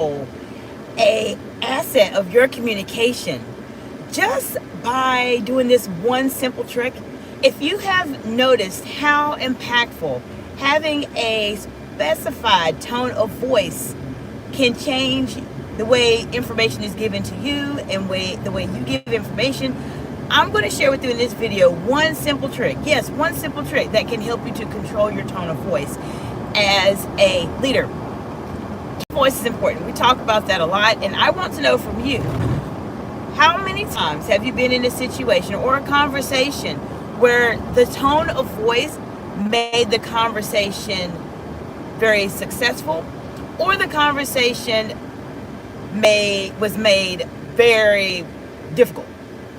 a asset of your communication just by doing this one simple trick. If you have noticed how impactful having a specified tone of voice can change the way information is given to you and the way you give information, I'm going to share with you in this video one simple trick. Yes, one simple trick that can help you to control your tone of voice as a leader. Voice is important. We talk about that a lot, and I want to know from you, how many times have you been in a situation or a conversation where the tone of voice made the conversation very successful, or the conversation was made very difficult?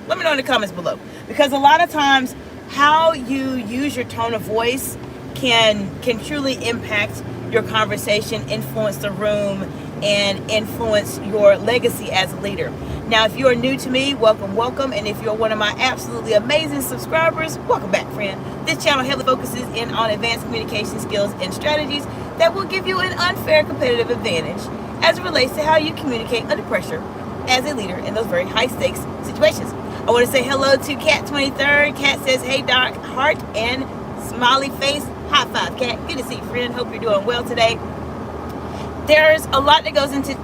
Let me know in the comments below, because a lot of times how you use your tone of voice can truly impact your conversation, influence the room, and influence your legacy as a leader. Now, if you are new to me, welcome. And if you're one of my absolutely amazing subscribers, welcome back, friend. This channel heavily focuses in on advanced communication skills and strategies that will give you an unfair competitive advantage as it relates to how you communicate under pressure as a leader in those very high stakes situations. I want to say hello to Cat 23rd. Cat says, hey Doc, heart and smiley face. High five, Cat. Good to see you, friend. Hope you're doing well today. There's a lot that goes into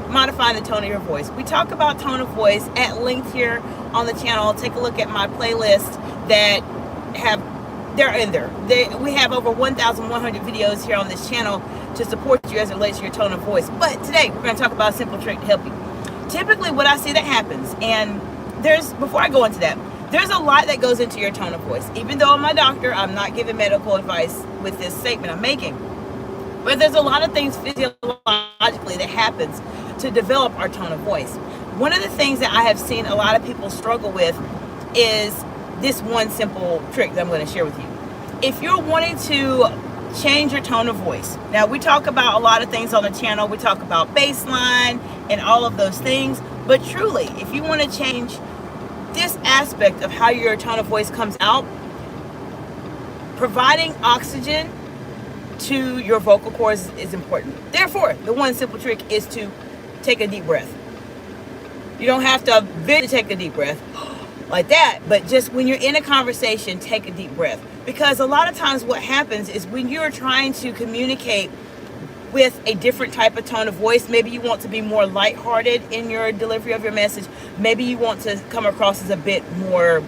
modifying the tone of your voice. We talk about tone of voice at length here on the channel. Take a look at my playlist that they're in there. We have over 1,100 videos here on this channel to support you as it relates to your tone of voice. But today we're going to talk about a simple trick to help you. Typically what I see that happens, and before I go into that, there's a lot that goes into your tone of voice. Even though I'm a doctor, I'm not giving medical advice with this statement I'm making. But there's a lot of things physiologically that happens to develop our tone of voice. One of the things that I have seen a lot of people struggle with is this one simple trick that I'm going to share with you. If you're wanting to change your tone of voice, now we talk about a lot of things on the channel. We talk about baseline and all of those things. But truly, if you want to change this aspect of how your tone of voice comes out, providing oxygen to your vocal cords is important. Therefore, the one simple trick is to take a deep breath. You don't have to really take a deep breath like that, but just when you're in a conversation, take a deep breath. Because a lot of times what happens is when you're trying to communicate with a different type of tone of voice, maybe you want to be more lighthearted in your delivery of your message. Maybe you want to come across as a bit more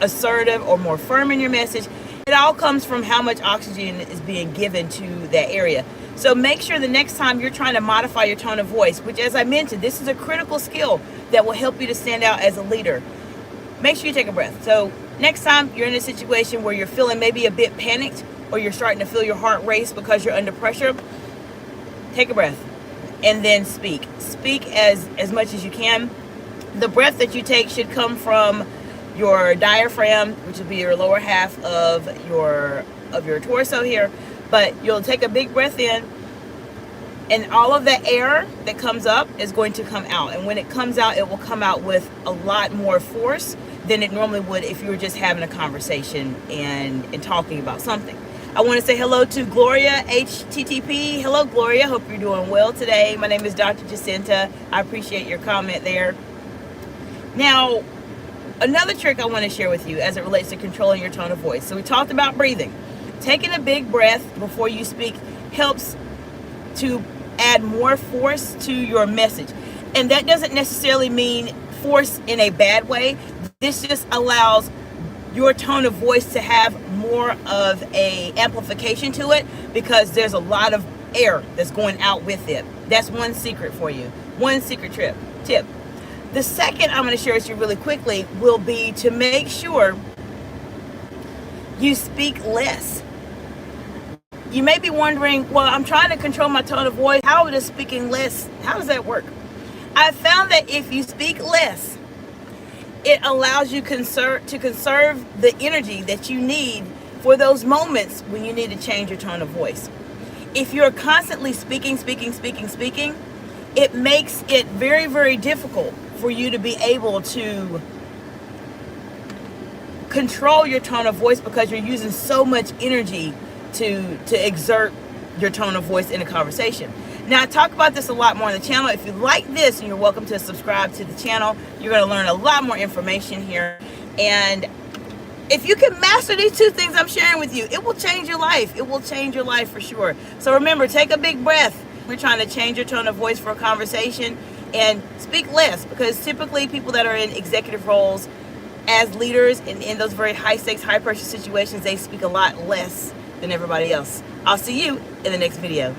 assertive or more firm in your message. It all comes from how much oxygen is being given to that area. So make sure the next time you're trying to modify your tone of voice, which, as I mentioned, this is a critical skill that will help you to stand out as a leader. Make sure you take a breath. So next time you're in a situation where you're feeling maybe a bit panicked, or you're starting to feel your heart race because you're under pressure, take a breath and then speak. Speak as much as you can. The breath that you take should come from your diaphragm, which will be your lower half of your torso here. But you'll take a big breath in, and all of the air that comes up is going to come out. And when it comes out, it will come out with a lot more force than it normally would if you were just having a conversation and talking about something. I want to say hello to Gloria HTTP. Hello, Gloria. Hope you're doing well today. My name is Dr. Jacinta. I appreciate your comment there. Now, another trick I want to share with you as it relates to controlling your tone of voice. So we talked about breathing. Taking a big breath before you speak helps to add more force to your message. And that doesn't necessarily mean force in a bad way. This just allows your tone of voice to have more of a amplification to it, because there's a lot of air that's going out with it. That's one secret for you. One secret tip. The second I'm going to share with you really quickly will be to make sure you speak less. You may be wondering, well, I'm trying to control my tone of voice. How does speaking less, how does that work? I found that if you speak less, it allows you to conserve the energy that you need for those moments when you need to change your tone of voice. If you're constantly speaking, it makes it very, very difficult for you to be able to control your tone of voice, because you're using so much energy to exert your tone of voice in a conversation. Now, I talk about this a lot more on the channel. If you like this, and you're welcome to subscribe to the channel. You're going to learn a lot more information here. And if you can master these 2 things I'm sharing with you, it will change your life. It will change your life for sure. So remember, take a big breath. We're trying to change your tone of voice for a conversation, and speak less, because typically people that are in executive roles as leaders in those very high stakes, high pressure situations, they speak a lot less than everybody else. I'll see you in the next video.